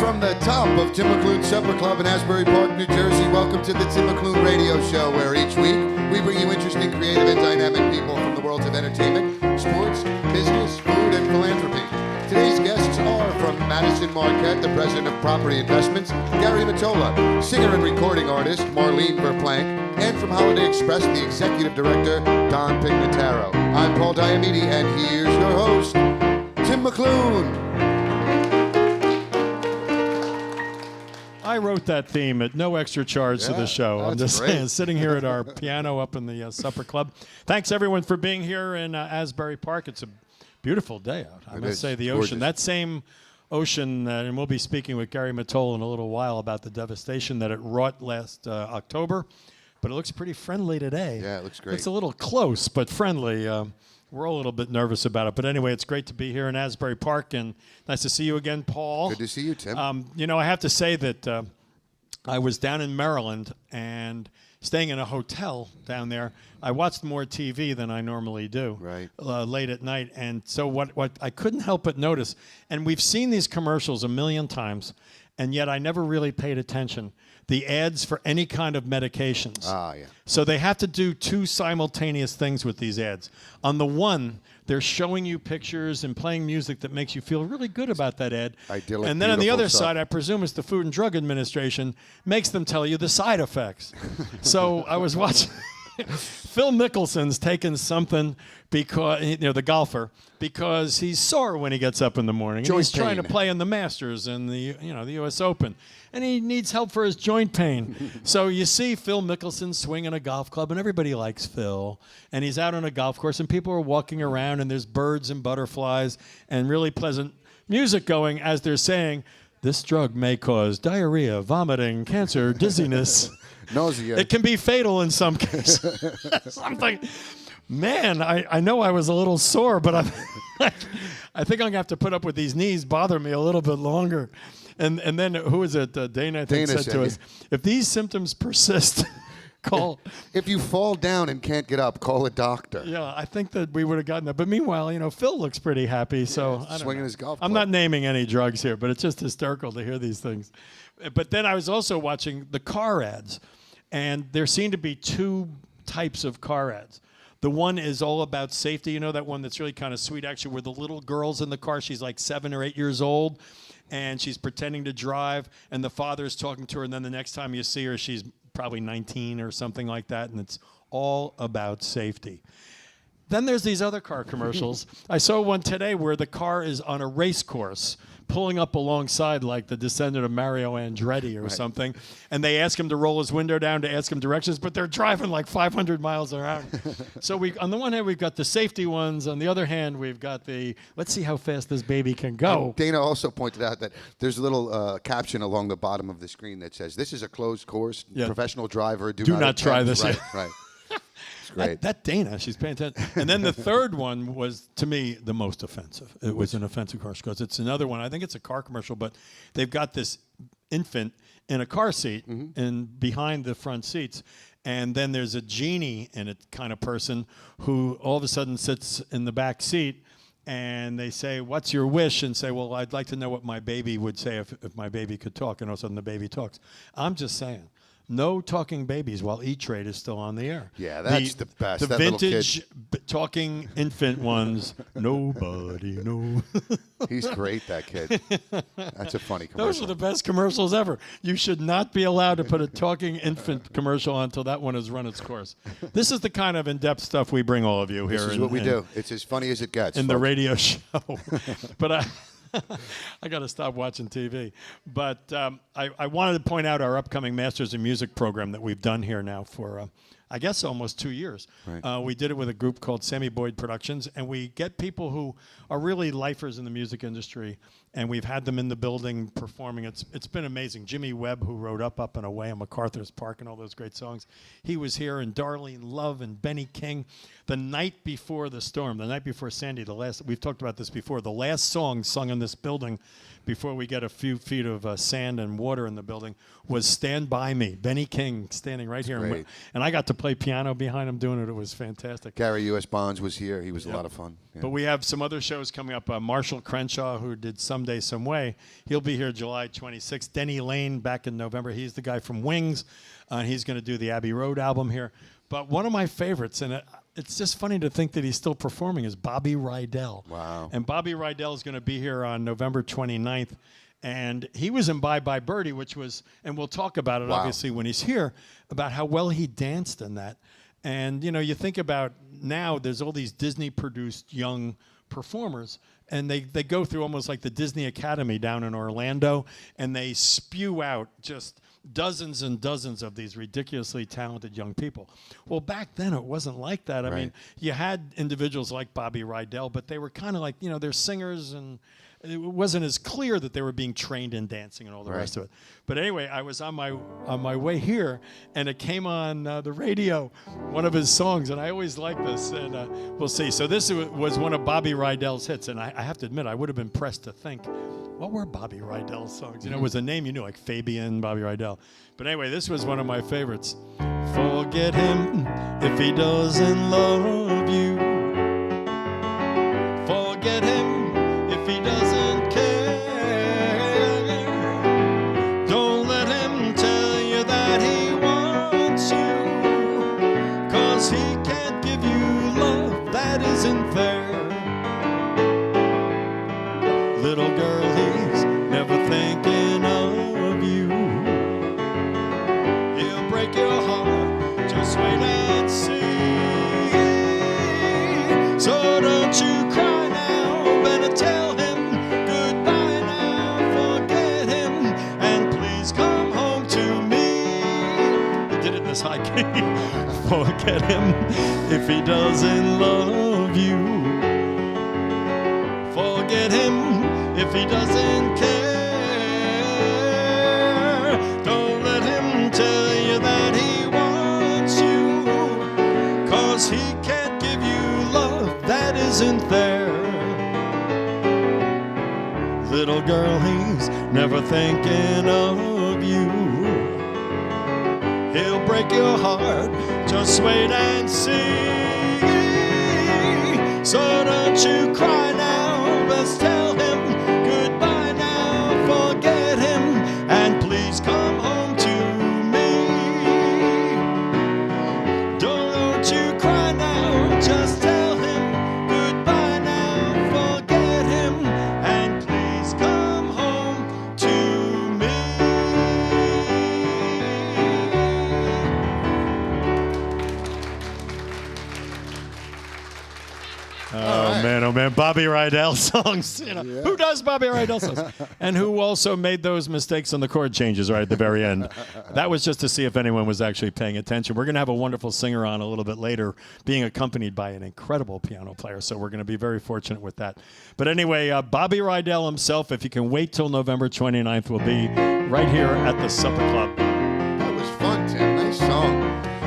From the top of Tim McLoone Supper Club in Asbury Park, New Jersey, welcome to the Tim McLoone Radio Show, where each week we bring you interesting, creative, and dynamic people from the worlds of entertainment, sports, business, food, and philanthropy. Today's guests are from Madison Marquette, the president of property investments, Gary Mattola, singer and recording artist, Marlene Planck, and from Holiday Express, the executive director, Don Pignataro. I'm Paul Diamede, and here's your host, Tim McLoone. I wrote that theme at no extra charge to the show. I'm just saying, sitting here at our piano up in the Supper Club. Thanks, everyone, for being here in Asbury Park. It's a beautiful day out. I must say, the ocean. That same ocean, and we'll be speaking with Gary Mattola in a little while about the devastation that it wrought last October. But it looks pretty friendly today. Yeah, it looks great. It's a little close, but friendly. We're all a little bit nervous about it. But anyway, it's great to be here in Asbury Park, and nice to see you again, Paul. Good to see you, Tim. You know, I have to say that I was down in Maryland and staying in a hotel down there. I watched more TV than I normally do late at night. And so what I couldn't help but notice, and we've seen these commercials a million times, and yet I never really paid attention. The ads for any kind of medications. So they have to do two simultaneous things with these ads. On the one, they're showing you pictures and playing music that makes you feel really good about that ad. Idyllic, and then on the other side, I presume it's the Food and Drug Administration, makes them tell you the side effects. So I was watching... Phil Mickelson's taking something because, you know, the golfer, because he's sore when he gets up in the morning. And he's trying to play in the Masters and the U.S. Open, and he needs help for his joint pain. So you see Phil Mickelson swinging a golf club, and everybody likes Phil. And he's out on a golf course, and people are walking around, and there's birds and butterflies and really pleasant music going as they're saying, this drug may cause diarrhea, vomiting, cancer, dizziness. Nausea. It can be fatal in some cases. Something. Man, I know I was a little sore, but I think I'm going to have to put up with these knees bother me a little bit longer. And then, who is it? Dana, I think, said to us, if these symptoms persist, call. If you fall down and can't get up, call a doctor. Yeah, I think that we would have gotten that. But meanwhile, you know, Phil looks pretty happy. So I don't swinging know. his golf club. I'm not naming any drugs here, but it's just hysterical to hear these things. But then I was also watching the car ads. And there seem to be two types of car ads. The one is all about safety. You know, that one that's really kind of sweet, actually, where the little girl's in the car. She's like 7 or 8 years old, and she's pretending to drive, and the father's talking to her, and then the next time you see her, she's probably 19 or something like that, and it's all about safety. Then there's these other car commercials. I saw one today where the car is on a race course, pulling up alongside like the descendant of Mario Andretti or something, and they ask him to roll his window down to ask him directions, but they're driving like 500 miles an hour. So on the one hand, we've got the safety ones. On the other hand, we've got the, let's see how fast this baby can go. And Dana also pointed out that there's a little caption along the bottom of the screen that says, this is a closed course, professional driver, do not try this. Right. Great. That Dana, she's paying attention. And then the third one was, to me, the most offensive. It was an offensive commercial because it's another one. I think it's a car commercial, but they've got this infant in a car seat and behind the front seats. And then there's a genie in it kind of person who all of a sudden sits in the back seat. And they say, what's your wish? And say, well, I'd like to know what my baby would say if my baby could talk. And all of a sudden the baby talks. I'm just saying. No talking babies while E-Trade is still on the air. Yeah, that's the best. The that vintage talking infant ones, nobody knows. He's great, that kid. That's a funny commercial. Those are the best commercials ever. You should not be allowed to put a talking infant commercial on until that one has run its course. This is the kind of in-depth stuff we bring all of you here. This is what we do. It's as funny as it gets. In the radio show. But I got to stop watching TV. But I wanted to point out our upcoming Masters in Music program that we've done here now for, I guess, almost 2 years. Right. We did it with a group called Sammy Boyd Productions, and we get people who are really lifers in the music industry, and we've had them in the building performing. It's been amazing. Jimmy Webb, who wrote Up and Away and MacArthur's Park and all those great songs, he was here, and Darlene Love and Benny King. The night before the storm, the night before Sandy, we've talked about this before, the last song sung in this building before we get a few feet of sand and water in the building, was Stand By Me. Benny King standing right here. great. And I got to play piano behind him doing it. It was fantastic. Gary U.S. Bonds was here. He was a lot of fun. Yeah. But we have some other shows coming up. Marshall Crenshaw, who did Someday, Some Way, he'll be here July 26th. Denny Lane back in November. He's the guy from Wings. He's going to do the Abbey Road album here. But one of my favorites, and it's just funny to think that he's still performing, is Bobby Rydell. Wow. And Bobby Rydell is going to be here on November 29th. And he was in Bye Bye Birdie, which was, and we'll talk about it obviously when he's here, about how well he danced in that. And, you know, you think about now there's all these Disney-produced young performers, and they go through almost like the Disney Academy down in Orlando, and they spew out just dozens and dozens of these ridiculously talented young people. Well, back then it wasn't like that. I mean, you had individuals like Bobby Rydell, but they were kind of like, you know, they're singers, and it wasn't as clear that they were being trained in dancing and all the rest of it. But anyway, I was on my way here, and it came on the radio, one of his songs, and I always like this, and we'll see. So this was one of Bobby Rydell's hits, and I have to admit, I would have been pressed to think, what were Bobby Rydell's songs? You know, it was a name you knew, like Fabian, Bobby Rydell. But anyway, this was one of my favorites. Forget him if he doesn't love you. Forget him if he doesn't care. Don't let him tell you that he wants you, 'cause he can't give you love that isn't fair. Little girl, he's never thinking of you. He'll break your heart, just wait and see. So don't you cry now, better tell him goodbye now. Forget him, and please come home to me. He did it in this high key. Forget him if he doesn't love you. Forget him if he doesn't care. Don't let him tell you that he wants you, 'cause he can't give you love that isn't there. Little girl, he's never thinking of you. He'll break your heart, just wait and see. So don't you cry now, let's tell him goodbye now. Forget him, and please come home to me. Don't you cry now, just tell him goodbye now. Forget him, and please come home to me. Oh man, Bobby Rydell songs. You know, who does Bobby Rydell songs? And who also made those mistakes on the chord changes right at the very end. That was just to see if anyone was actually paying attention. We're going to have a wonderful singer on a little bit later, being accompanied by an incredible piano player. So we're going to be very fortunate with that. But anyway, Bobby Rydell himself, if you can wait till November 29th, will be right here at the Supper Club. That was fun, Tim. Nice song.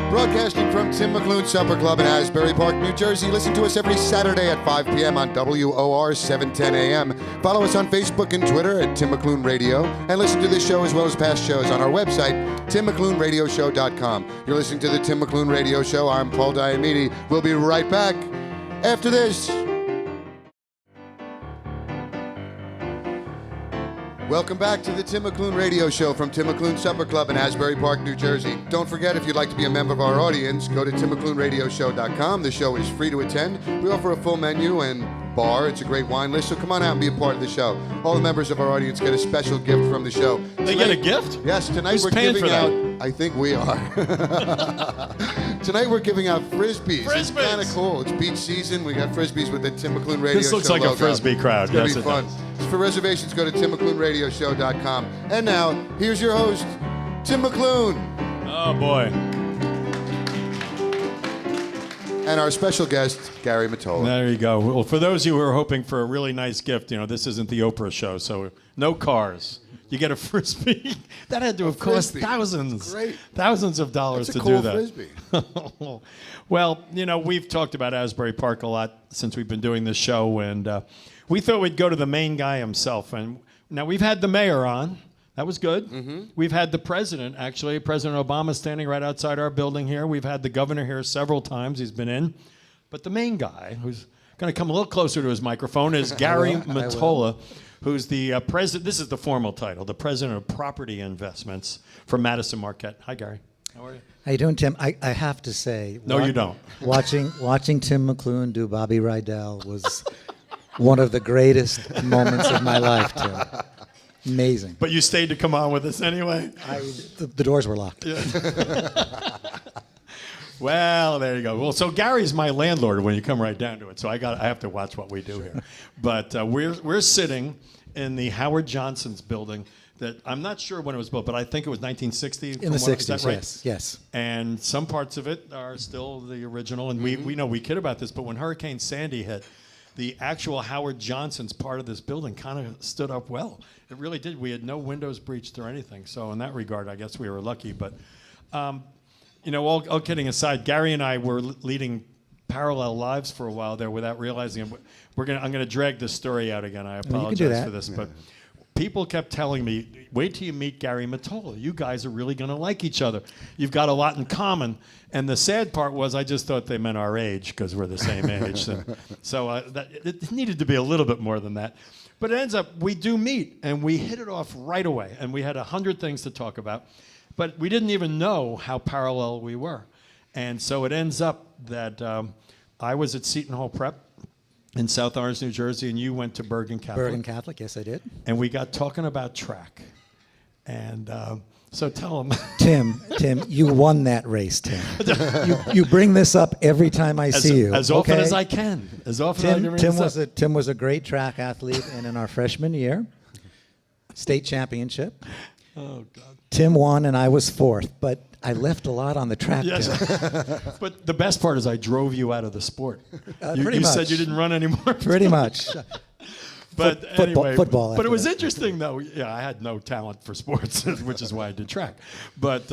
Broadcasting from Tim McLoone Supper Club in Asbury Park, New Jersey. Listen to us every Saturday at 5 p.m. on WOR 710 AM. Follow us on Facebook and Twitter at Tim McLoone Radio. And listen to this show as well as past shows on our website, TimMcLoonRadioShow.com. You're listening to the Tim McLoone Radio Show. I'm Paul Diamede. We'll be right back after this. Welcome back to the Tim McLoone Radio Show from Tim McLoone Supper Club in Asbury Park, New Jersey. Don't forget, if you'd like to be a member of our audience, go to TimMcLoonRadioShow.com. The show is free to attend. We offer a full menu and bar. It's a great wine list, so come on out and be a part of the show. All the members of our audience get a special gift from the show. They get a gift? Yes, tonight Who's we're paying giving for that? out... I think we are. Tonight we're giving out Frisbees. It's kind of cool. It's beach season. We got Frisbees with the Tim McLoone Radio Show. This looks like logo. a Frisbee crowd. It's going to Yes, be fun. For reservations, go to TimMcLoonRadioShow.com. And now, here's your host, Tim McLoone. Oh, boy. And our special guest, Gary Mattola. There you go. Well, for those of you who are hoping for a really nice gift, you know, this isn't the Oprah show, so no cars. You get a Frisbee. That had to have cost thousands of dollars That's to a cool do that. Frisbee. Well, you know, we've talked about Asbury Park a lot since we've been doing this show, and we thought we'd go to the main guy himself. And Now, we've had the mayor on. That was good. We've had the president, actually. President Obama standing right outside our building here. We've had the governor here several times. He's been in. But the main guy, who's going to come a little closer to his microphone, is Gary Mattola, who's the president. This is the formal title, the president of property investments for Madison Marquette. Hi, Gary. How are you? How you doing, Tim? I have to say, No, you don't. Watching Tim McLoone do Bobby Rydell was one of the greatest moments of my life, Tim. Amazing. But you stayed to come on with us anyway? The doors were locked. Well, there you go. Well, so Gary's my landlord when you come right down to it. So I have to watch what we do here. But we're sitting in the Howard Johnson's building that I'm not sure when it was built, but I think it was 1960. In the 60s, is that right? yes. And some parts of it are still the original. And we know we kid about this, but when Hurricane Sandy hit, the actual Howard Johnson's part of this building kind of stood up well. It really did. We had no windows breached or anything. So in that regard, I guess we were lucky. But, all kidding aside, Gary and I were leading parallel lives for a while there without realizing it. I'm going to drag this story out again. I apologize for this. But people kept telling me, wait till you meet Gary Mattola. You guys are really going to like each other. You've got a lot in common. And the sad part was I just thought they meant our age because we're the same age. So it needed to be a little bit more than that. But it ends up we do meet, and we hit it off right away. And we had 100 things to talk about. But we didn't even know how parallel we were. And so it ends up that I was at Seton Hall Prep in South Orange, New Jersey, and you went to Bergen Catholic. Bergen Catholic, yes, I did. And we got talking about track. And so tell them. Tim, you won that race, Tim. You bring this up every time I see you. As often as I can. As often as I can bring this up. Tim was a great track athlete, and in our freshman year, state championship. Oh, God. Tim won, and I was fourth, but I left a lot on the track. Yes. But the best part is I drove you out of the sport. Pretty you much. said you didn't run anymore. Pretty much. But anyway, football. But it was interesting, though. Yeah, I had no talent for sports, which is why I did track. But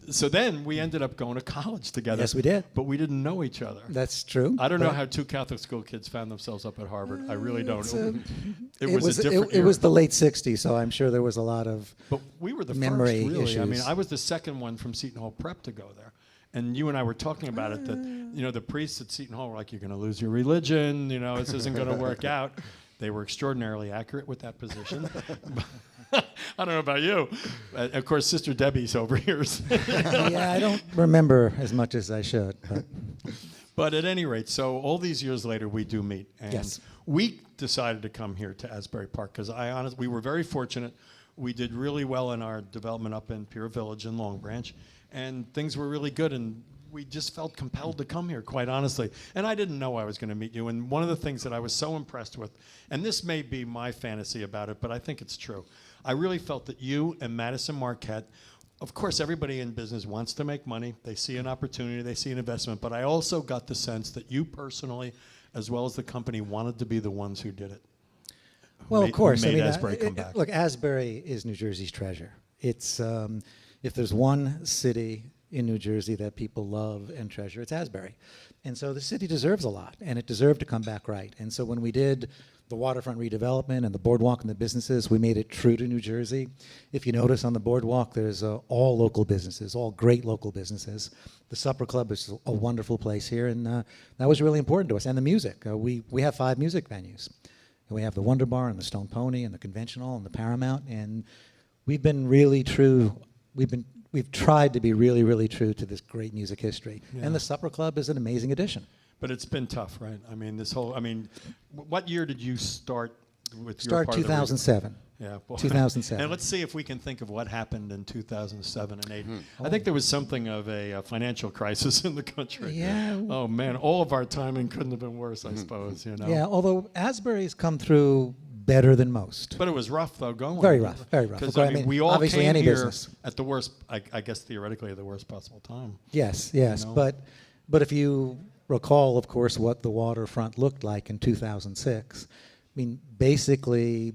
so then we ended up going to college together. Yes, we did. But we didn't know each other. That's true. I don't know how two Catholic school kids found themselves up at Harvard. I really don't. It was a different It era. was the late '60s, so I'm sure there was a lot of. But we were the memory first, really. issues. I mean, I was the second one from Seton Hall Prep to go there. And you and I were talking about it, that, the priests at Seton Hall were like, you're going to lose your religion, this isn't going to work out. They were extraordinarily accurate with that position. I don't know about you. Of course, Sister Debbie's over here. Yeah, I don't remember as much as I should. But at any rate, so all these years later, we do meet. And Yes. we decided to come here to Asbury Park because we were very fortunate. We did really well in our development up in Pier Village and Long Branch, and things were really good, and we just felt compelled to come here, quite honestly. And I didn't know I was going to meet you. And one of the things that I was so impressed with, and this may be my fantasy about it, but I think it's true. I really felt that you and Madison Marquette, of course, everybody in business wants to make money. They see an opportunity, they see an investment. But I also got the sense that you personally, as well as the company, wanted to be the ones who did it. Well, of course. Made Asbury come back. Look, Asbury is New Jersey's treasure. It's if there's one city in New Jersey that people love and treasure, it's Asbury. And so the city deserves a lot, and it deserved to come back right. And so when we did the waterfront redevelopment and the boardwalk and the businesses, we made it true to New Jersey. If you notice on the boardwalk, there's all local businesses, all great local businesses. The Supper Club is a wonderful place here, and that was really important to us. And the music. We have 5 music venues. We have the Wonder Bar and the Stone Pony and the Conventional and the Paramount, and we've been really true. We've tried to be really, really true to this great music history. Yeah. And the Supper Club is an amazing addition. But it's been tough, right? I mean, what year did you start with your Start part 2007. Yeah, well, 2007. And let's see if we can think of what happened in 2007 and 8. I think there was something of a financial crisis in the country. Yeah. Oh man, all of our timing couldn't have been worse, I suppose. Yeah, although Asbury's come through better than most. But it was rough though going. Very rough, very rough. Because we all obviously came any here business. at the worst, I guess theoretically at the worst possible time. Yes. But if you recall, of course, what the waterfront looked like in 2006, I mean, basically,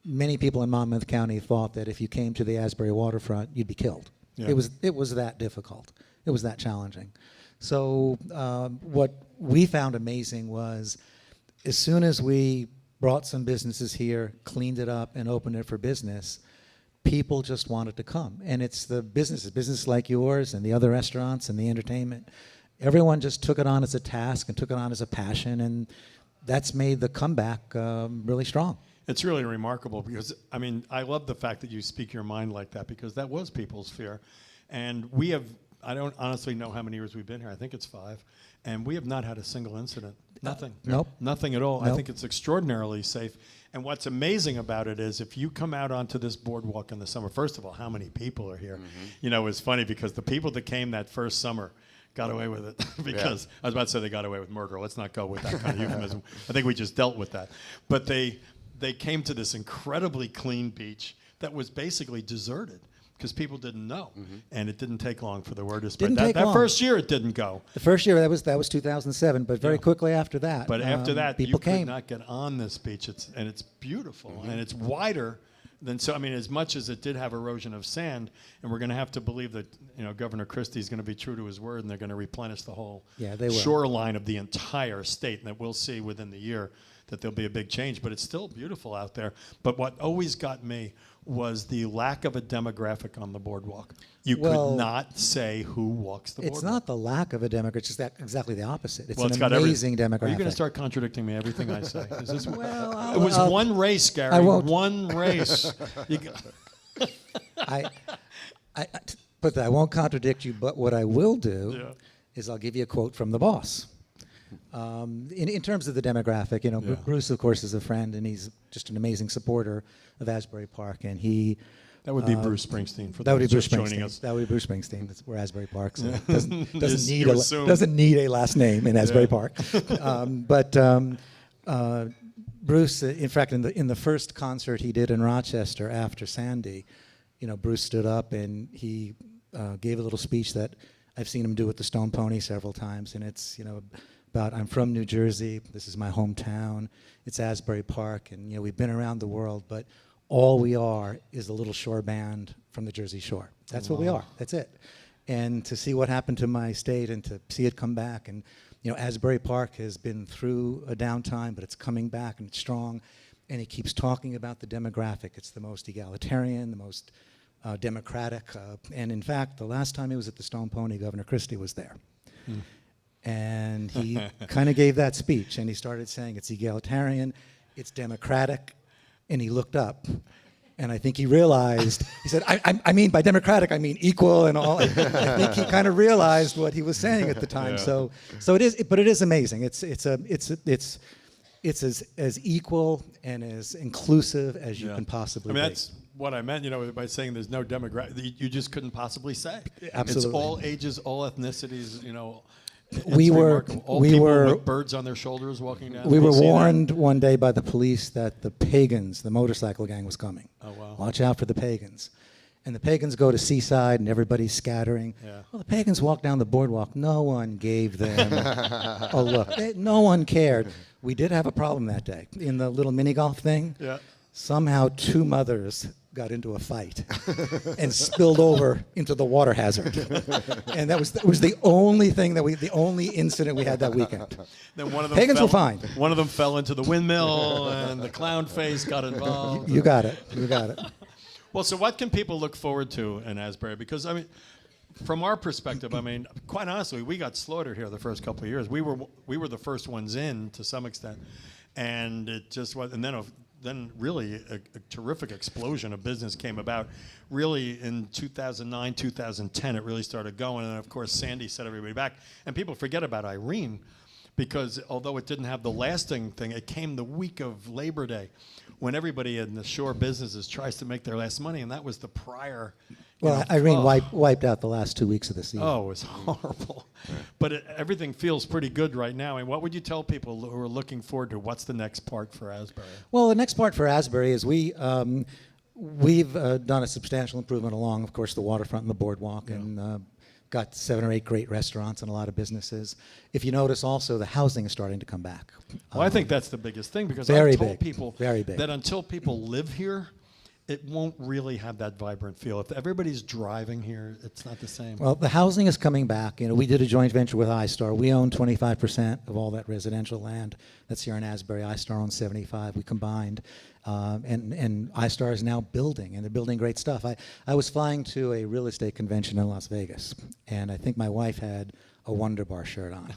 many people in Monmouth County thought that if you came to the Asbury waterfront, you'd be killed. Yeah. It was that difficult. It was that challenging. So what we found amazing was, as soon as we brought some businesses here, cleaned it up, and opened it for business, people just wanted to come. And it's the businesses like yours and the other restaurants and the entertainment. Everyone just took it on as a task and took it on as a passion, and that's made the comeback really strong. It's really remarkable because, I mean, I love the fact that you speak your mind like that, because that was people's fear. And we have, I don't honestly know how many years we've been here. I think it's 5. And we have not had a single incident. Nothing. Nope. Nothing at all. Nope. I think it's extraordinarily safe. And what's amazing about it is if you come out onto this boardwalk in the summer, first of all, how many people are here? Mm-hmm. You know, it's funny because the people that came that first summer got away with it because I was about to say they got away with murder. Let's not go with that kind of euphemism. I think we just dealt with that. But they came to this incredibly clean beach that was basically deserted because people didn't know. Mm-hmm. And it didn't take long for the word to spread. That first year it didn't go. The first year, that was 2007, but very quickly after that. But after that, people you came. could not get on this beach. It's beautiful, and it's wider than so. I mean, as much as it did have erosion of sand, and we're going to have to believe that Governor Christie is going to be true to his word, and they're going to replenish the whole shoreline of the entire state, and that we'll see within the year that there'll be a big change. But it's still beautiful out there. But what always got me was the lack of a demographic on the boardwalk. You could not say who walks the boardwalk. It's not the lack of a demographic, it's just exactly the opposite. It's an got amazing demographic. Are you going to start contradicting me everything I say? Is this Well, it was one race, Gary. I won't. One race. But I won't contradict you, but what I will do is I'll give you a quote from the boss. In terms of the demographic, Bruce, of course, is a friend, and he's just an amazing supporter of Asbury Park, and he... That would be Bruce Springsteen. That would be Bruce joining Springsteen. us. That would be Bruce Springsteen. That's where Asbury Park doesn't need a last name in Asbury Park. Bruce, in fact, in the first concert he did in Rochester after Sandy, Bruce stood up and he gave a little speech that I've seen him do with the Stone Pony several times, and it's about I'm from New Jersey. This is my hometown. It's Asbury Park, and we've been around the world, but all we are is a little shore band from the Jersey Shore. That's what we are. That's it. And to see what happened to my state and to see it come back, and Asbury Park has been through a downtime, but it's coming back and it's strong. And he keeps talking about the demographic. It's the most egalitarian, the most democratic. And in fact, the last time he was at the Stone Pony, Governor Christie was there. And he kind of gave that speech, and he started saying it's egalitarian, it's democratic, and he looked up, and I think he realized, he said, I mean, by democratic, I mean equal and all. I think he kind of realized what he was saying at the time. Yeah. So it is, but it is amazing. It's as equal and as inclusive as you can possibly be. That's what I meant, by saying there's no demographic. You just couldn't possibly say. Absolutely. It's all ages, all ethnicities, We were with birds on their shoulders walking down. We were warned one day by the police that the pagans, the motorcycle gang, was coming. Oh, wow. Watch out for the pagans. And the pagans go to Seaside, and everybody's scattering. Yeah. Well, the pagans walk down the boardwalk. No one gave them a look. No one cared. We did have a problem that day. In the little mini golf thing, somehow 2 mothers got into a fight and spilled over into the water hazard, and that was the only thing the only incident we had that weekend. Then one of them pagans were fine. One of them fell into the windmill, and the clown face got involved. You got it. Well, so what can people look forward to in Asbury? Because from our perspective, quite honestly, we got slaughtered here the first couple of years. We were the first ones in to some extent, and it just was. And then really a terrific explosion of business came about. Really in 2009, 2010, it really started going. And then, of course, Sandy set everybody back. And people forget about Irene because although it didn't have the lasting thing, it came the week of Labor Day when everybody in the shore businesses tries to make their last money. And that was the prior. Well, Irene wiped out the last 2 weeks of the season. Oh, it was horrible. But everything feels pretty good right now. And what would you tell people who are looking forward to what's the next part for Asbury? Well, the next part for Asbury is we've done a substantial improvement along, of course, the waterfront and the boardwalk, and got 7 or 8 great restaurants and a lot of businesses. If you notice also, the housing is starting to come back. Well, I think that's the biggest thing because I've told people very big. that until people live here, it won't really have that vibrant feel. If everybody's driving here, it's not the same. Well, the housing is coming back. You know, we did a joint venture with iStar. We own 25% of all that residential land that's here in Asbury. iStar owns 75. We combined, and iStar is now building, and they're building great stuff. I was flying to a real estate convention in Las Vegas, and I think my wife had a Wonder Bar shirt on.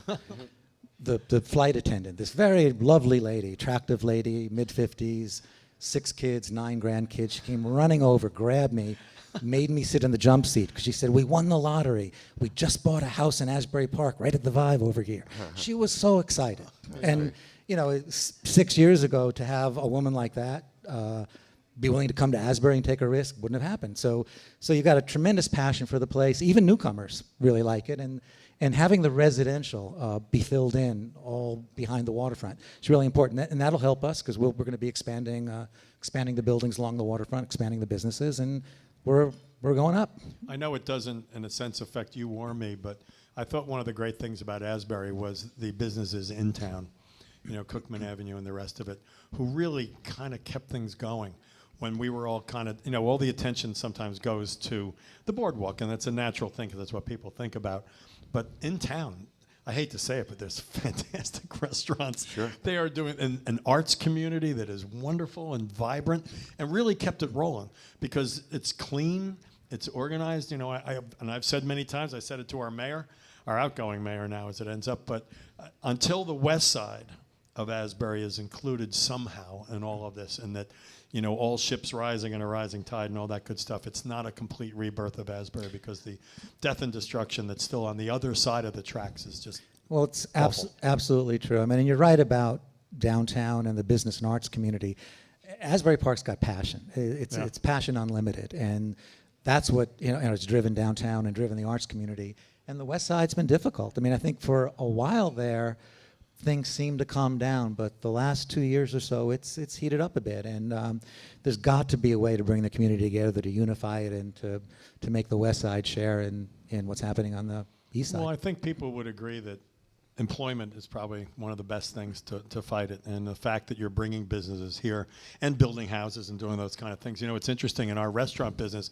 The flight attendant, this very lovely lady, attractive lady, mid-50s, 6 kids, 9 grandkids. She came running over, grabbed me, made me sit in the jump seat because she said, "We won the lottery. We just bought a house in Asbury Park, right at the Vive over here." She was so excited. And, you know, 6 years ago, to have a woman like that be willing to come to Asbury and take a risk wouldn't have happened. So you've got a tremendous passion for the place. Even newcomers really like it. And having the residential be filled in all behind the waterfront is really important, and that'll help us because we're going to be expanding the buildings along the waterfront, expanding the businesses, and we're going up. I know it doesn't, in a sense, affect you or me, but I thought one of the great things about Asbury was the businesses in town, you know, Cookman Avenue and the rest of it, who really kind of kept things going. When we were all kind of, you know, all the attention sometimes goes to the boardwalk, and that's a natural thing because that's what people think about. But in town, I hate to say it, but there's fantastic restaurants. Sure. They are doing an arts community that is wonderful and vibrant and really kept it rolling because it's clean, it's organized. You know, I've said many times, I said it to our mayor, our outgoing mayor now as it ends up, but until the west side of Asbury is included somehow in all of this, and that, you know, all ships rising in a rising tide and all that good stuff. It's not a complete rebirth of Asbury because the death and destruction that's still on the other side of the tracks is just Well, it's absolutely true. I mean, and you're right about downtown and the business and arts community. Asbury Park's got passion. It's passion unlimited, and that's what, you know, and it's driven downtown and driven the arts community. And the west side's been difficult. I mean, I think for a while there, things seem to calm down, but the last 2 years or so, it's heated up a bit, and there's got to be a way to bring the community together, to unify it, and to make the West Side share in what's happening on the East Side. Well, I think people would agree that employment is probably one of the best things to fight it, and the fact that you're bringing businesses here and building houses and doing those kind of things. You know, it's interesting in our restaurant business,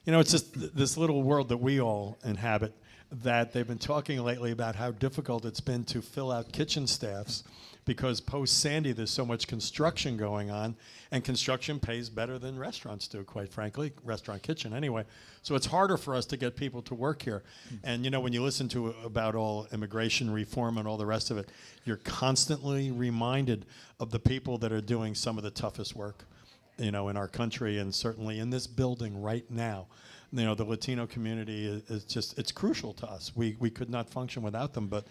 you know, it's just this little world that we all inhabit, that they've been talking lately about how difficult it's been to fill out kitchen staffs because post-Sandy there's so much construction going on, and construction pays better than restaurants do, quite frankly, restaurant kitchen anyway. So it's harder for us to get people to work here. And, you know, when you listen to about all immigration reform and all the rest of it, you're constantly reminded of the people that are doing some of the toughest work, you know, in our country, and certainly in this building right now. You know, the Latino community is just, it's crucial to us. We could not function without them. But,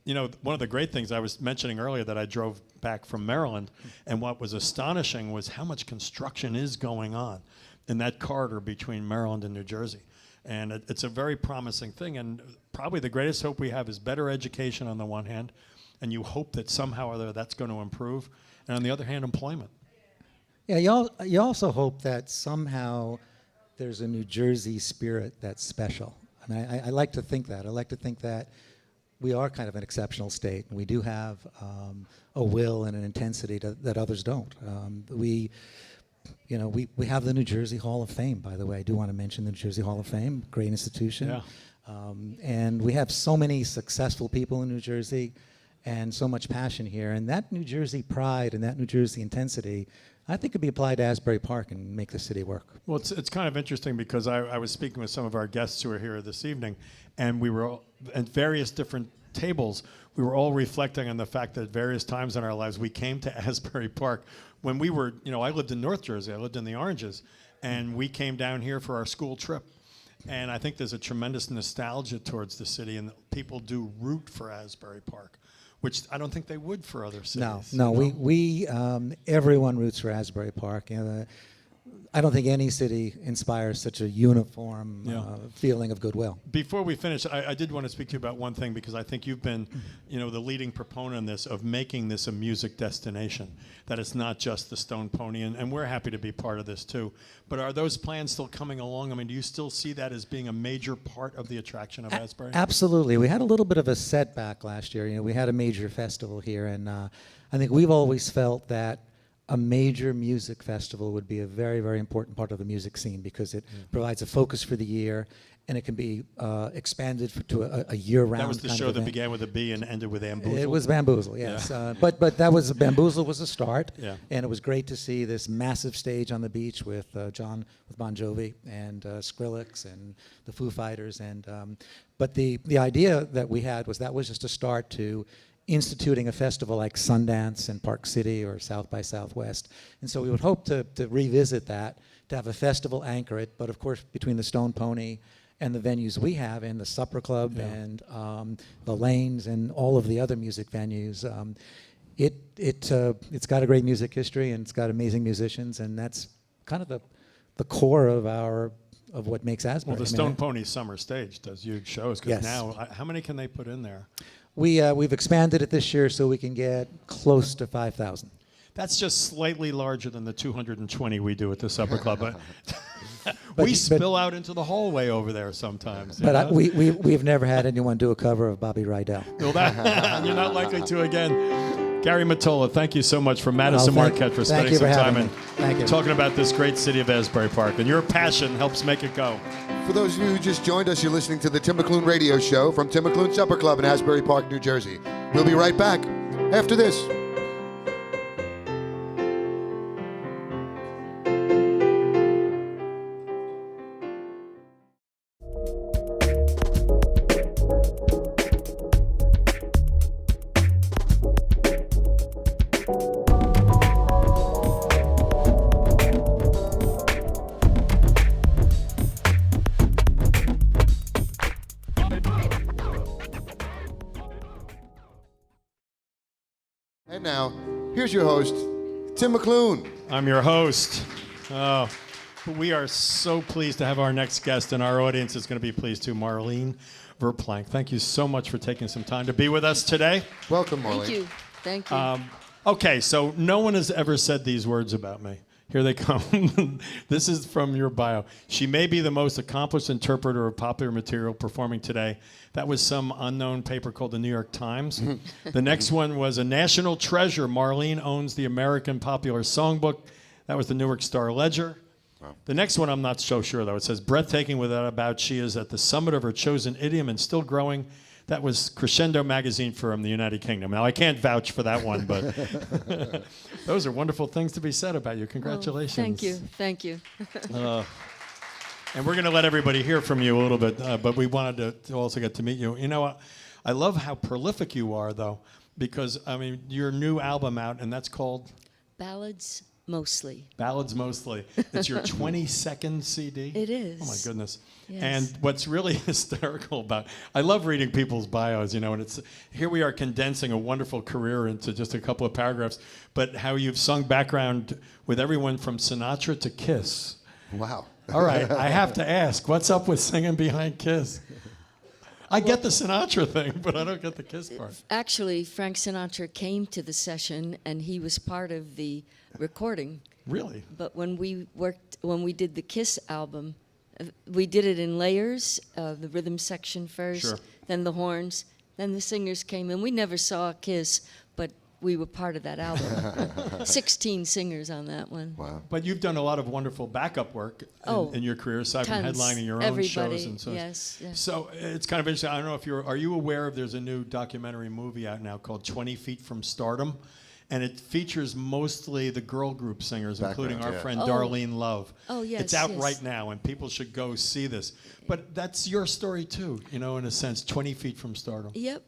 you know, one of the great things I was mentioning earlier that I drove back from Maryland, and what was astonishing was how much construction is going on in that corridor between Maryland and New Jersey. And it's a very promising thing. And probably the greatest hope we have is better education on the one hand, and you hope that somehow or other that's going to improve. And on the other hand, employment. Yeah, you also hope that somehow there's a New Jersey spirit that's special. I mean, I like to think that. I like to think that we are kind of an exceptional state, and we do have a will and an intensity that others don't. We have the New Jersey Hall of Fame, by the way. I do want to mention the New Jersey Hall of Fame, great institution. Yeah. And we have so many successful people in New Jersey and so much passion here. And that New Jersey pride and that New Jersey intensity, I think, could be applied to Asbury Park and make the city work. Well, it's kind of interesting because I was speaking with some of our guests who are here this evening, and we were all, at various different tables, we were all reflecting on the fact that at various times in our lives we came to Asbury Park when we were, you know, I lived in North Jersey, I lived in the Oranges, and we came down here for our school trip. And I think there's a tremendous nostalgia towards the city, and people do root for Asbury Park, which I don't think they would for other cities. No, we everyone roots for Asbury Park. I don't think any city inspires such a uniform feeling of goodwill. Before we finish, I did want to speak to you about one thing, because I think you've been, you know, the leading proponent in this, of making this a music destination, that it's not just the Stone Pony, and we're happy to be part of this too. But are those plans still coming along? I mean, do you still see that as being a major part of the attraction of Asbury? Absolutely. We had a little bit of a setback last year. You know, we had a major festival here, and I think we've always felt that a major music festival would be a very, very important part of the music scene because it provides a focus for the year, and it can be expanded to a year-round. That was the kind show of that event. began with a B and ended with Bamboozle. It was Bamboozle, yes. But that was Bamboozle was the start, Yeah. and it was great to see this massive stage on the beach with with Bon Jovi and Skrillex and the Foo Fighters, and but the idea that we had was that was just a start to instituting a festival like Sundance and Park City or South by Southwest, and so we would hope to revisit that, to have a festival anchor it, but of course between the Stone Pony and the venues we have, and the Supper Club and the Lanes and all of the other music venues, it's got a great music history and it's got amazing musicians, and that's kind of the core of what makes Asbury. Well, the Stone Pony Summer Stage does huge shows. Because Yes. now, how many can they put in there? We've expanded it this year so we can get close to 5,000. That's just slightly larger than the 220 we do at the Supper Club. But- We but- spill out into the hallway over there sometimes. you But know? we've never had anyone do a cover of Bobby Rydell. Well, you're not likely to again. Gary Mattola, thank you so much from Madison Well, thank- Marquette for thank spending you for some time having and me. Thank you. talking about this great city of Asbury Park. And your passion helps make it go. For those of you who just joined us, you're listening to the Tim McLoone Radio Show from Tim McLoone Supper Club in Asbury Park, New Jersey. We'll be right back after this. And now, here's your host, Tim McLoone. I'm your host. Oh, we are so pleased to have our next guest, and our audience is going to be pleased too, Marlene Verplanck. Thank you so much for taking some time to be with us today. Welcome, Marlene. Thank you. Okay, so no one has ever said these words about me. Here they come. This is from your bio. She may be the most accomplished interpreter of popular material performing today. That was some unknown paper called the New York Times. The next one was a national treasure. Marlene owns the American Popular Songbook. That was the Newark Star Ledger. Wow. The next one I'm not so sure, though. It says, breathtaking without a doubt, she is at the summit of her chosen idiom and still growing. That was Crescendo magazine from the United Kingdom. Now, I can't vouch for that one, but those are wonderful things to be said about you. Congratulations. Thank you. And we're going to let everybody hear from you a little bit, but we wanted to also get to meet you. You know, I love how prolific you are, though, because, I mean, your new album out, and that's called? Ballads Mostly. Ballads Mostly. It's your 22nd CD? It is. Oh, my goodness. Yes. And what's really hysterical about, I love reading people's bios, you know, and it's, here we are condensing a wonderful career into just a couple of paragraphs, but how you've sung background with everyone from Sinatra to Kiss. Wow. All right, I have to ask, what's up with singing behind Kiss? I get the Sinatra thing, but I don't get the Kiss part. Actually, Frank Sinatra came to the session, and he was part of the recording. Really? But when we did the Kiss album, we did it in layers, the rhythm section first, Sure. then the horns, then the singers came in. We never saw Kiss, but we were part of that album. 16 singers on that one. Wow. But you've done a lot of wonderful backup work in your career, aside from tons. headlining your own Everybody, shows and so. yes, yes. So it's kind of interesting. I don't know if are you aware of there's a new documentary movie out now called 20 Feet from Stardom, and it features mostly the girl group singers, including our friend Darlene Love. Oh, yes, it's out yes. right now, and people should go see this. But that's your story too, you know, in a sense. 20 Feet from Stardom. Yep,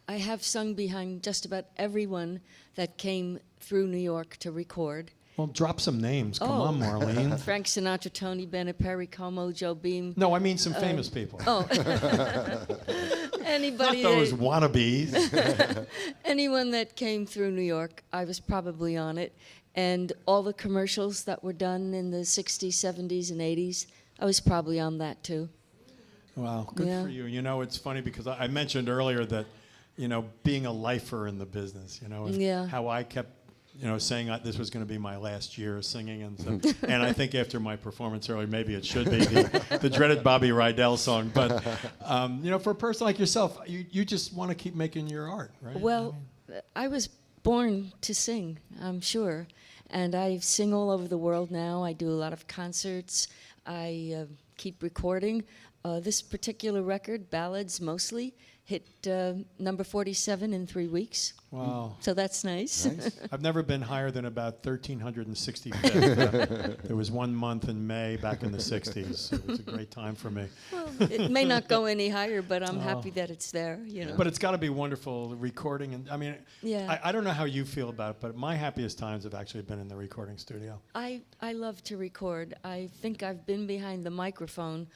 I have sung behind just about everyone that came through New York to record. Well, drop some names. Come on, Marlene. Frank Sinatra, Tony Bennett, Perry Como, Joe Beam. No, I mean some famous people. Oh, Not anybody. those wannabes. Anyone that came through New York, I was probably on it. And all the commercials that were done in the 60s, 70s, and 80s, I was probably on that too. Wow, good Yeah. for you. You know, it's funny because I mentioned earlier that, you know, being a lifer in the business, you know, and Yeah. how I kept, you know, saying this was going to be my last year singing and stuff. And I think after my performance earlier, maybe it should be the dreaded Bobby Rydell song. But, you know, for a person like yourself, you just want to keep making your art, right? Well, I was born to sing, I'm sure. And I sing all over the world now. I do a lot of concerts. I keep recording. This particular record, ballads mostly, hit number 47 in 3 weeks. Wow. So that's nice. I've never been higher than about 1,365. There was 1 month in May back in the 60s. It was a great time for me. Well, it may not go any higher, but I'm happy that it's there, you know. But it's got to be wonderful recording. And I mean, Yeah. I don't know how you feel about it, but my happiest times have actually been in the recording studio. I love to record. I think I've been behind the microphone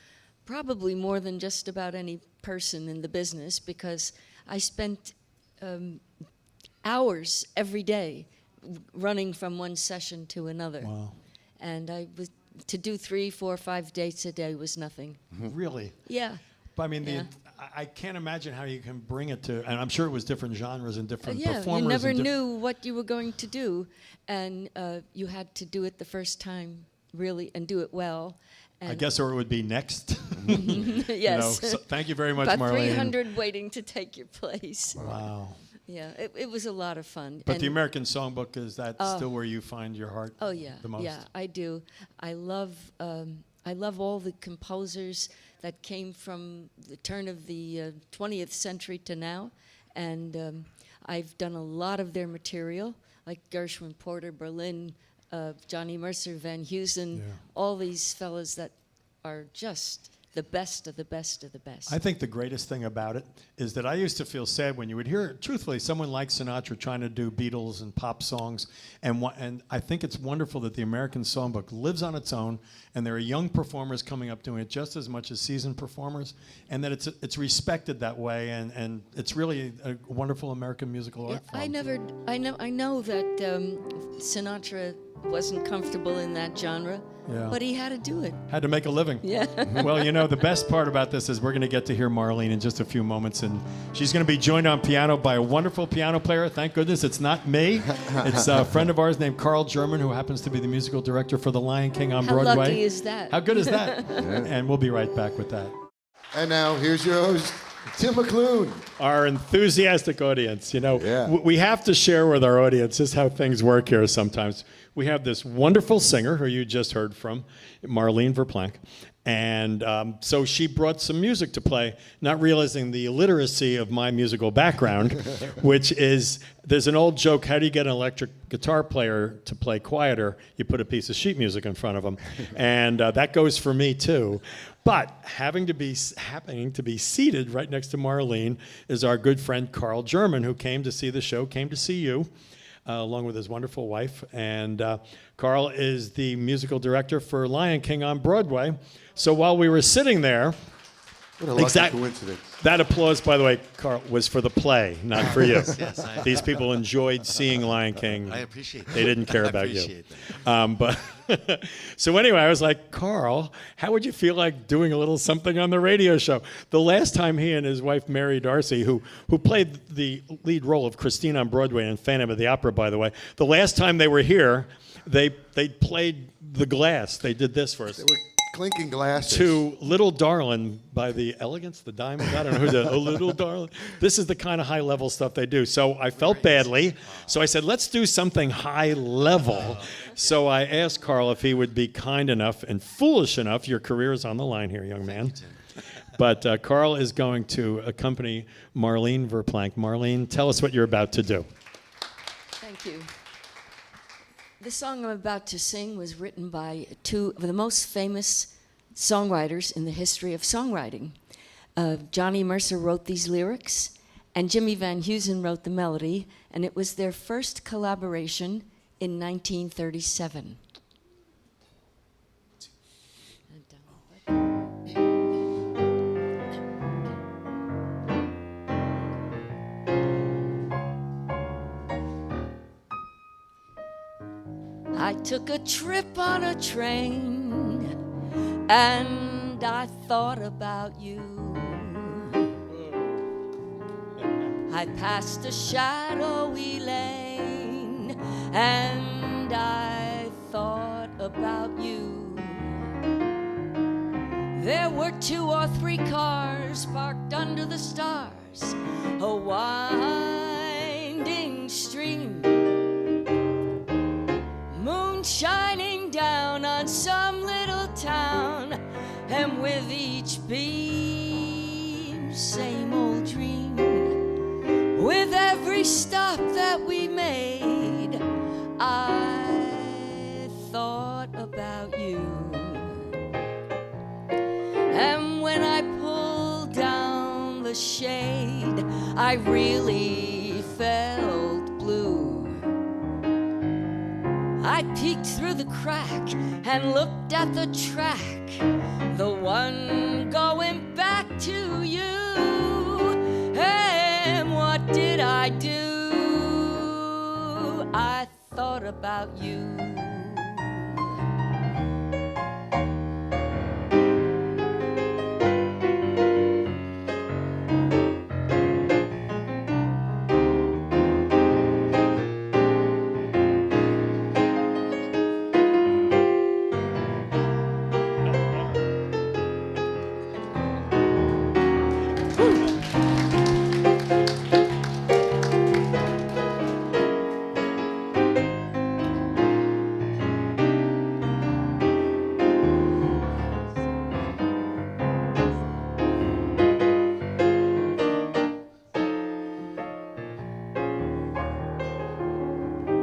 probably more than just about any person in the business, because I spent hours every day running from one session to another. Wow. And to do 3, 4, 5 dates a day was nothing. Really? Yeah. But I mean, Yeah. I can't imagine how you can bring it to, and I'm sure it was different genres and different Yeah, performers. you never and knew what you were going to do, and you had to do it the first time, really, and do it well. I And guess, or it would be next. yes. You know, so thank you very much, About Marlene. 300 waiting to take your place. Wow. Yeah, it was a lot of fun. But And the American Songbook, is that still where you find your heart oh yeah, the most? yeah, I do. I love all the composers that came from the turn of the 20th century to now, and I've done a lot of their material, like Gershwin, Porter, Berlin, Johnny Mercer, Van Heusen, Yeah. all these fellas that are just the best of the best of the best. I think the greatest thing about it is that I used to feel sad when you would hear, truthfully, someone like Sinatra trying to do Beatles and pop songs. And I think it's wonderful that the American Songbook lives on its own, and there are young performers coming up doing it just as much as seasoned performers, and that it's respected that way, and it's really a wonderful American musical art form. I know that Sinatra wasn't comfortable in that genre, Yeah. but he had to do it. Had to make a living. Yeah. Well, you know, the best part about this is we're going to get to hear Marlene in just a few moments, and she's going to be joined on piano by a wonderful piano player. Thank goodness it's not me. It's a friend of ours named Carl German, who happens to be the musical director for The Lion King on How Broadway. lucky is that? How good is that? And we'll be right back with that. And now, here's your host, Tim McLoone. Our enthusiastic audience, you know, Yeah. we have to share with our audience. This is how things work here sometimes. We have this wonderful singer who you just heard from, Marlene Verplanck. And so she brought some music to play, not realizing the illiteracy of my musical background, which is, there's an old joke, how do you get an electric guitar player to play quieter? You put a piece of sheet music in front of them. And that goes for me too. But happening to be seated right next to Marlene is our good friend Carl German, who came to see the show, came to see you, along with his wonderful wife. And Carl is the musical director for Lion King on Broadway. So while we were sitting there, What a lucky coincidence. that applause, by the way, Carl, was for the play, not for you. Yes, These people enjoyed seeing Lion King. I appreciate that. They didn't care I about you. appreciate that. But so anyway, I was like, Carl, how would you feel like doing a little something on the radio show? The last time he and his wife, Mary Darcy, who played the lead role of Christine on Broadway and Phantom of the Opera, by the way, the last time they were here, they played The Glass. They did this for us. They were clinking glasses. To Little Darlin' by the Elegance, the Diamond, I don't know who the Little Darlin'. This is the kind of high level stuff they do. So I felt badly. So I said, let's do something high level. So I asked Carl if he would be kind enough and foolish enough. Your career is on the line here, young man. But Carl is going to accompany Marlene Verplanck. Marlene, tell us what you're about to do. Thank you. The song I'm about to sing was written by two of the most famous songwriters in the history of songwriting. Johnny Mercer wrote these lyrics, and Jimmy Van Heusen wrote the melody, and it was their first collaboration in 1937. I took a trip on a train and I thought about you. I passed a shadowy lane and I thought about you. There were 2 or 3 cars parked under the stars, a winding winding stream, moon shining down on some little town, and with each beam, same old dream. With every stop that we made, I thought about you. And when I pulled down the shade, I really felt blue. I peeked through the crack and looked at the track, the one going back to you. And what did I do? I thought about you.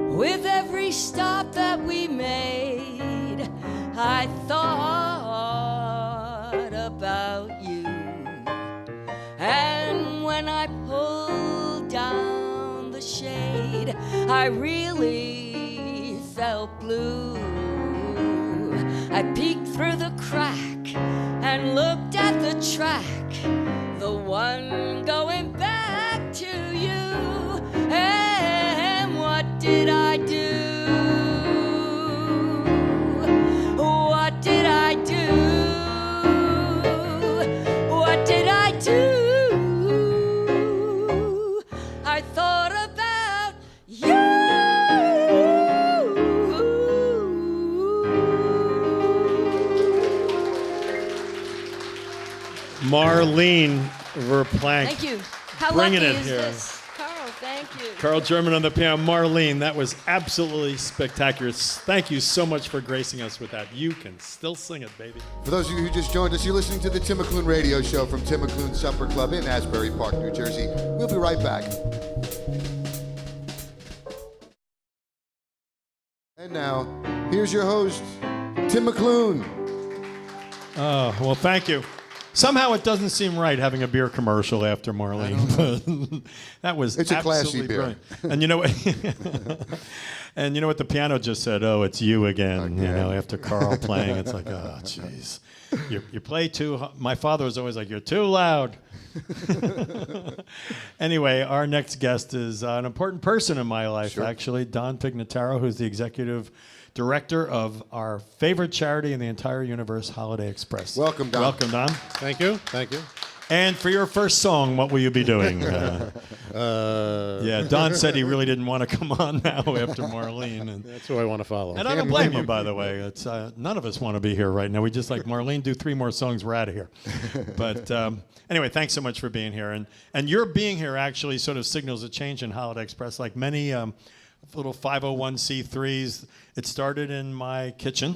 With every stop that we made, I thought about you. And when I pulled down the shade, I really felt blue. I peeked through the crack and looked at the track, the one going back to you. And what did I do? What did I do? What did I do? I thought about you. Marlene Verplanck. Thank you. How Bringing lucky it is here. this? Carl, thank you. Carl German on the piano. Marlene, that was absolutely spectacular. Thank you so much for gracing us with that. You can still sing it, baby. For those of you who just joined us, you're listening to the Tim McLoone Radio Show from Tim McLoone Supper Club in Asbury Park, New Jersey. We'll be right back. And now, here's your host, Tim McLoone. Oh, well, thank you. Somehow it doesn't seem right having a beer commercial after Marlene, but that was It's a classy absolutely beer. brilliant. And you know what? And you know what the piano just said? Oh, it's you again. You know, after Carl playing, it's like, oh, jeez. You play too. My father was always like, you're too loud. Anyway, our next guest is an important person in my life, actually, Don Pignataro, who's the executive director of our favorite charity in the entire universe, Holiday Express. Welcome, Don. Welcome, Don. Thank you. Thank you. And for your first song, what will you be doing? Yeah, Don said he really didn't want to come on now after Marlene. And That's who I want to follow. I don't blame you, by the way. It's none of us want to be here right now. We just like, Marlene, do 3 more songs, we're out of here. But anyway, thanks so much for being here. And your being here actually sort of signals a change in Holiday Express. Like many little 501c3s, it started in my kitchen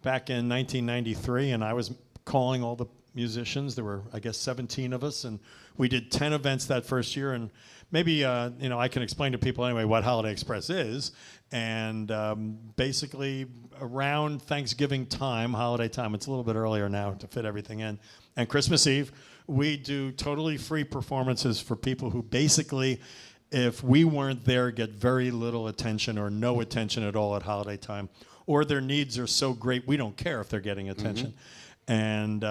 back in 1993, and I was calling all the musicians. There were, I guess, 17 of us, and we did 10 events that first year. And maybe, I can explain to people anyway what Holiday Express is. And basically, around Thanksgiving time, holiday time, it's a little bit earlier now to fit everything in, and Christmas Eve, we do totally free performances for people who basically, if we weren't there, get very little attention or no attention at all at holiday time, or their needs are so great, we don't care if they're getting attention. And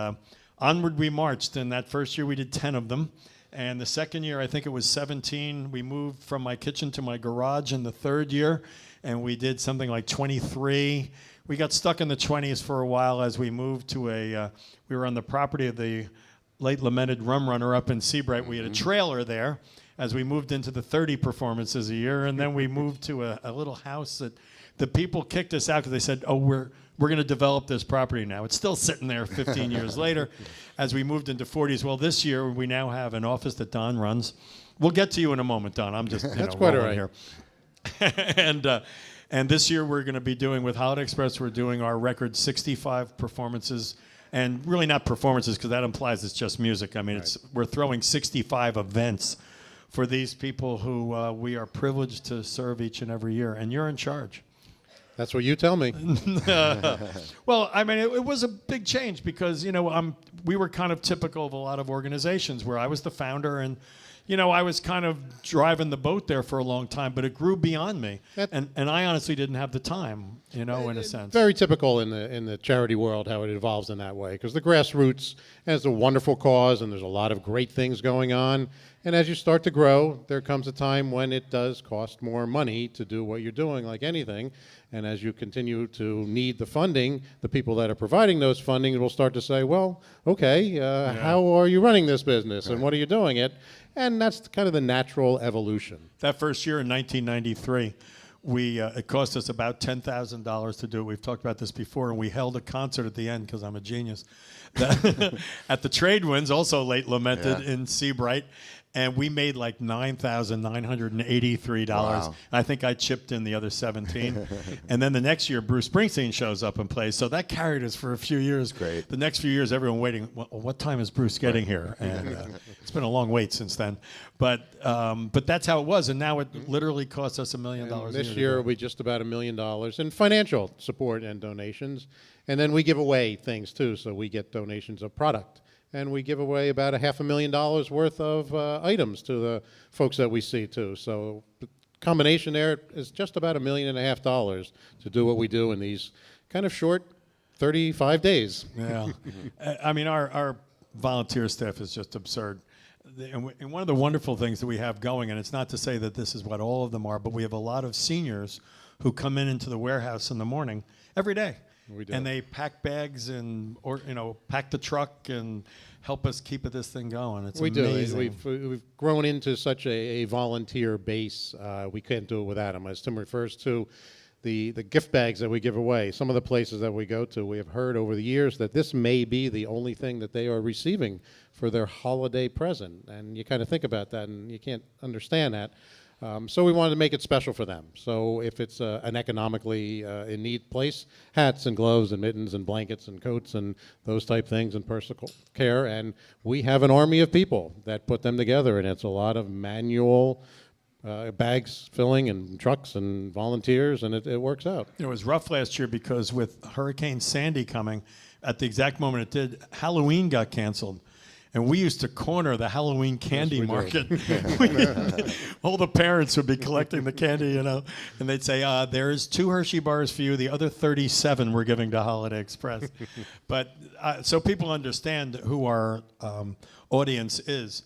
onward we marched, and that first year we did 10 of them. And the second year, I think it was 17, we moved from my kitchen to my garage in the third year, and we did something like 23. We got stuck in the 20s for a while as we moved to we were on the property of the late lamented Rum Runner up in Seabright. We had a trailer there as we moved into the 30 performances a year, and then we moved to a little house that the people kicked us out because they said, oh, we're going to develop this property now. It's still sitting there 15 years later as we moved into 40s. Well, this year we now have an office that Don runs. We'll get to you in a moment, Don. I'm just That's quite all rolling right. here. And this year we're going to be doing with Holiday Express. We're doing our record 65 performances, and really not performances because that implies it's just music. I mean, we're throwing 65 events for these people who we are privileged to serve each and every year, and you're in charge. That's what you tell me. Well, I mean, it was a big change because, we were kind of typical of a lot of organizations where I was the founder and, I was kind of driving the boat there for a long time, but it grew beyond me. And I honestly didn't have the time, in a sense. Very typical in the charity world how it evolves in that way, because the grassroots has a wonderful cause and there's a lot of great things going on. And as you start to grow, there comes a time when it does cost more money to do what you're doing, like anything. And as you continue to need the funding, the people that are providing those funding will start to say, well, okay, how are you running this business and what are you doing it? And that's kind of the natural evolution. That first year in 1993, it cost us about $10,000 to do it. We've talked about this before, and we held a concert at the end because I'm a genius. At the Trade Winds, also late lamented, in Seabright. And we made like $9,983. Wow. I think I chipped in the other 17. And then the next year, Bruce Springsteen shows up and plays. So that carried us for a few years. Great. The next few years, everyone waiting, what time is Bruce getting here? And it's been a long wait since then. But that's how it was. And now it literally costs us $1 million a year. This year will be just about $1 million in financial support and donations. And then we give away things too. So we get donations of product. And we give away about $500,000 worth of items to the folks that we see too. So the combination there is just about $1.5 million to do what we do in these kind of short 35 days. Yeah. I mean, our volunteer staff is just absurd. And one of the wonderful things that we have going, and it's not to say that this is what all of them are, but we have a lot of seniors who come into the warehouse in the morning every day. We do. And they pack bags pack the truck and help us keep this thing going. It's amazing. We've grown into such a volunteer base. We can't do it without them. As Tim refers to, the gift bags that we give away, some of the places that we go to, we have heard over the years that this may be the only thing that they are receiving for their holiday present. And you kind of think about that, and you can't understand that. So we wanted to make it special for them. So if it's an economically in need place, hats and gloves and mittens and blankets and coats and those type things and personal care. And we have an army of people that put them together, and it's a lot of manual bags filling and trucks and volunteers, and it works out. It was rough last year because with Hurricane Sandy coming, at the exact moment it did, Halloween got canceled. And we used to corner the Halloween candy market. All the parents would be collecting the candy, and they'd say, there's 2 Hershey bars for you. The other 37 we're giving to Holiday Express. But so people understand who our audience is.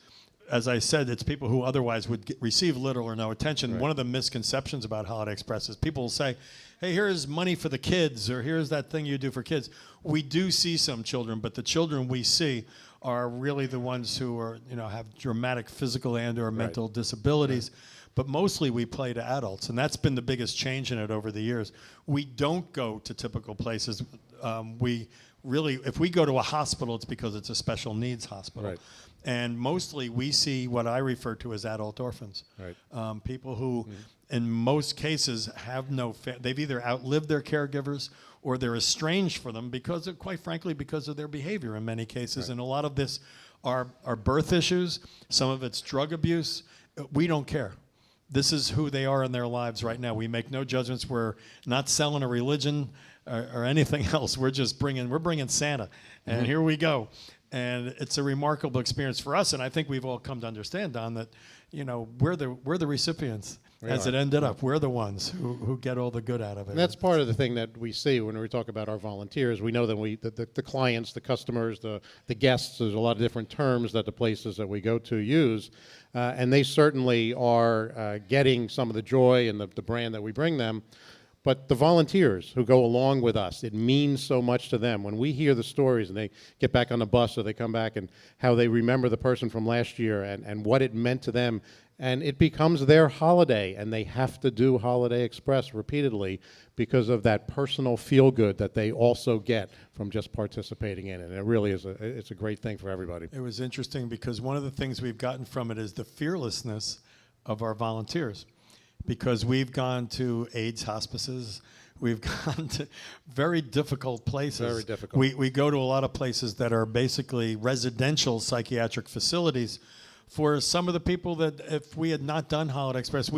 As I said, it's people who otherwise would receive little or no attention. Right. One of the misconceptions about Holiday Express is people will say, hey, here's money for the kids, or here's that thing you do for kids. We do see some children, but the children we see are really the ones who are, have dramatic physical and or mental disabilities. Right. But mostly we play to adults, and that's been the biggest change in it over the years. We don't go to typical places. We really, if we go to a hospital, it's because it's a special needs hospital. Right. And mostly we see what I refer to as adult orphans. Right. People who, in most cases, have they've either outlived their caregivers or they're estranged from them because of, quite frankly, because of their behavior in many cases. Right. And a lot of this are birth issues. Some of it's drug abuse. We don't care. This is who they are in their lives right now. We make no judgments. We're not selling a religion or anything else. We're bringing Santa, and here we go. And it's a remarkable experience for us. And I think we've all come to understand, Don, that we're the recipients. As it ended up, we're the ones who get all the good out of it. And that's part of the thing that we see when we talk about our volunteers. We know that the clients, the customers, the guests, there's a lot of different terms that the places that we go to use. And they certainly are getting some of the joy and the brand that we bring them. but the volunteers who go along with us, it means so much to them. When we hear the stories and they get back on the bus or they come back and how they remember the person from last year and what it meant to them, and it becomes their holiday, and they have to do Holiday Express repeatedly because of that personal feel-good that they also get from just participating in it. And it really is it's a great thing for everybody. It was interesting because one of the things we've gotten from it is the fearlessness of our volunteers, because we've gone to AIDS hospices, we've gone to very difficult places. Very difficult. We go to a lot of places that are basically residential psychiatric facilities for some of the people that if we had not done Holiday Express,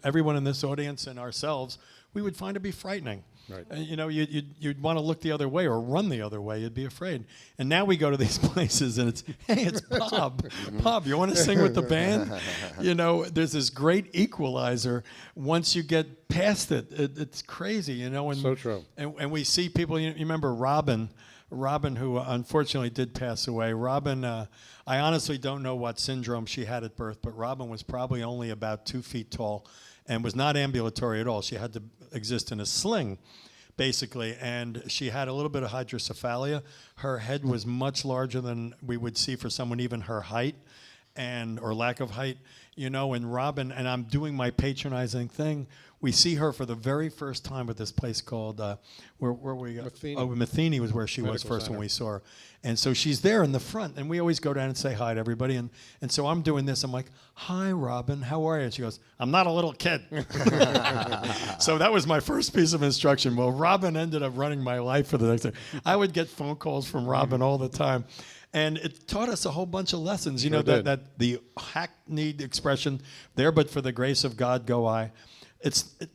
everyone in this audience and ourselves, we would find to be frightening. Right. You'd want to look the other way or run the other way. You'd be afraid. And now we go to these places and it's Bob. Bob, you want to sing with the band? There's this great equalizer once you get past it. It's crazy, And, So true. And we see people, you remember Robin, who unfortunately did pass away. Robin, I honestly don't know what syndrome she had at birth, but Robin was probably only about 2 feet tall and was not ambulatory at all. She had to exist in a sling, basically, and she had a little bit of hydrocephalia. Her head was much larger than we would see for someone even her height or lack of height. And Robin, and I'm doing my patronizing thing, we see her for the very first time at this place called, where we go? Matheny. Oh, Matheny was where she was Medical first Center. when we saw her. And so she's there in the front, and we always go down and say hi to everybody. And so I'm doing this. I'm like, hi, Robin, how are you? And she goes, I'm not a little kid. So that was my first piece of instruction. Well, Robin ended up running my life for the next day. I would get phone calls from Robin all the time. And it taught us a whole bunch of lessons. That the hackneyed expression, there but for the grace of God go I.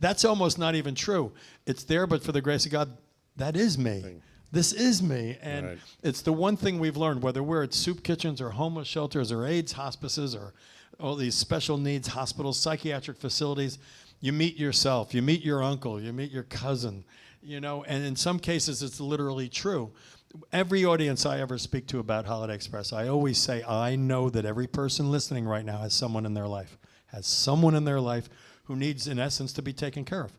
That's almost not even true. It's there but for the grace of God. That is me. This is me. And Right. It's the one thing we've learned, whether we're at soup kitchens or homeless shelters or AIDS hospices or all these special needs hospitals, psychiatric facilities, you meet yourself, you meet your uncle, you meet your cousin, and in some cases it's literally true. Every audience I ever speak to about Holiday Express, I always say, I know that every person listening right now has someone in their life who needs, in essence, to be taken care of.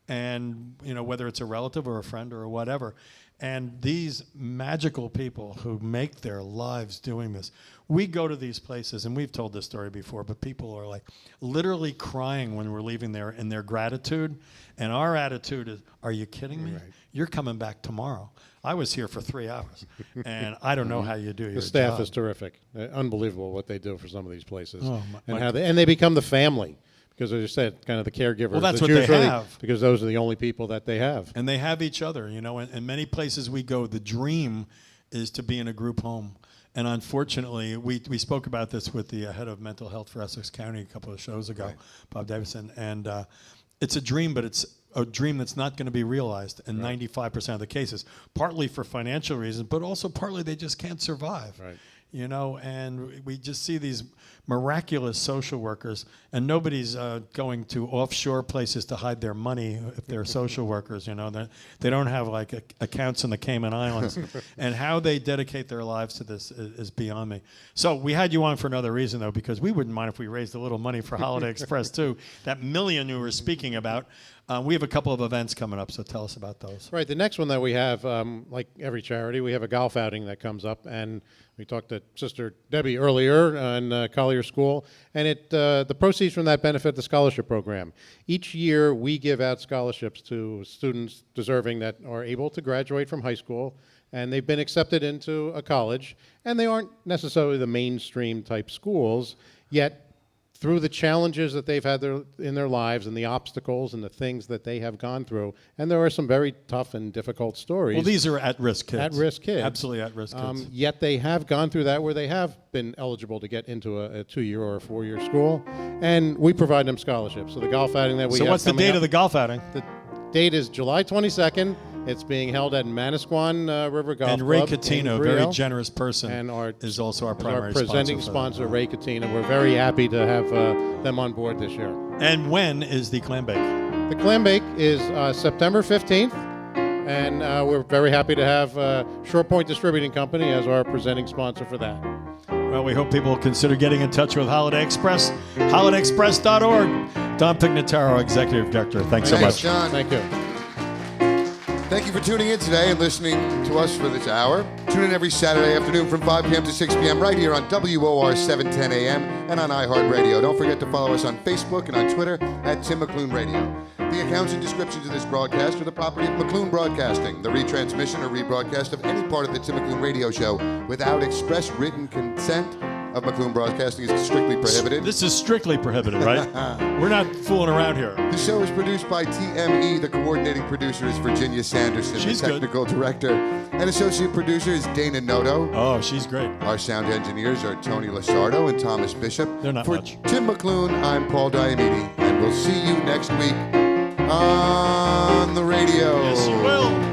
And, whether it's a relative or a friend or whatever. And these magical people who make their lives doing this, we go to these places, and we've told this story before, but people are like literally crying when we're leaving there in their gratitude. And our attitude is, are you kidding me? Right. You're coming back tomorrow. I was here for 3 hours, and I don't know how you do your The staff job. is terrific. Unbelievable what they do for some of these places. Oh, And they become the family. Because as you said, kind of the caregivers. Well, that's It's what they usually have. Because those are the only people that they have. And they have each other, In many places we go, the dream is to be in a group home. And unfortunately, we spoke about this with the head of mental health for Essex County a couple of shows ago, Right. Bob Davison. And it's a dream, but it's a dream that's not going to be realized in 95% of the cases, partly for financial reasons, but also partly they just can't survive. Right. And we just see these miraculous social workers, and nobody's going to offshore places to hide their money if they're social workers. They don't have like accounts in the Cayman Islands, and how they dedicate their lives to this is beyond me. So we had you on for another reason, though, because we wouldn't mind if we raised a little money for Holiday Express too. That million you were speaking about. We have a couple of events coming up, so tell us about those. Right. The next one that we have, like every charity, we have a golf outing that comes up, and we talked to Sister Debbie earlier in Collier School, and the proceeds from that benefit the scholarship program. Each year, we give out scholarships to students deserving that are able to graduate from high school, and they've been accepted into a college, and they aren't necessarily the mainstream type schools, yet through the challenges that they've had in their lives and the obstacles and the things that they have gone through. And there are some very tough and difficult stories. Well, these are at-risk kids. At-risk kids. Absolutely at-risk kids. Yet they have gone through that where they have been eligible to get into a 2-year or a 4-year school. And we provide them scholarships. So the golf outing that we have So what's the coming date up- of the golf outing? The date is July 22nd. It's being held at Manasquan River Golf And Ray Club in Catino, a very Brio. generous person, And is also our is primary presenting sponsor. sponsor, Ray Catino. We're very happy to have them on board this year. And when is the clam bake? The clam bake is September 15th, and we're very happy to have Short Point Distributing Company as our presenting sponsor for that. Well, we hope people will consider getting in touch with Holiday Express, holidayexpress.org. Don Pignataro, Executive Director. Thanks so much. John. Thank you. Thank you for tuning in today and listening to us for this hour. Tune in every Saturday afternoon from 5 p.m. to 6 p.m. right here on WOR 710 AM and on iHeartRadio. Don't forget to follow us on Facebook and on Twitter at Tim McLoone Radio. The accounts and descriptions of this broadcast are the property of McLoone Broadcasting. The retransmission or rebroadcast of any part of the Tim McLoone Radio Show without express written consent of McLoone Broadcasting is strictly prohibited. This is strictly prohibited, right? We're not fooling around here. The show is produced by TME. The coordinating producer is Virginia Sanderson. She's the technical director and associate producer is Dana Noto. Oh, she's great. Our sound engineers are Tony Lasardo and Thomas Bishop. They're not For much. Tim McLoone, I'm Paul Diamede, and we'll see you next week on the radio. Yes, you will.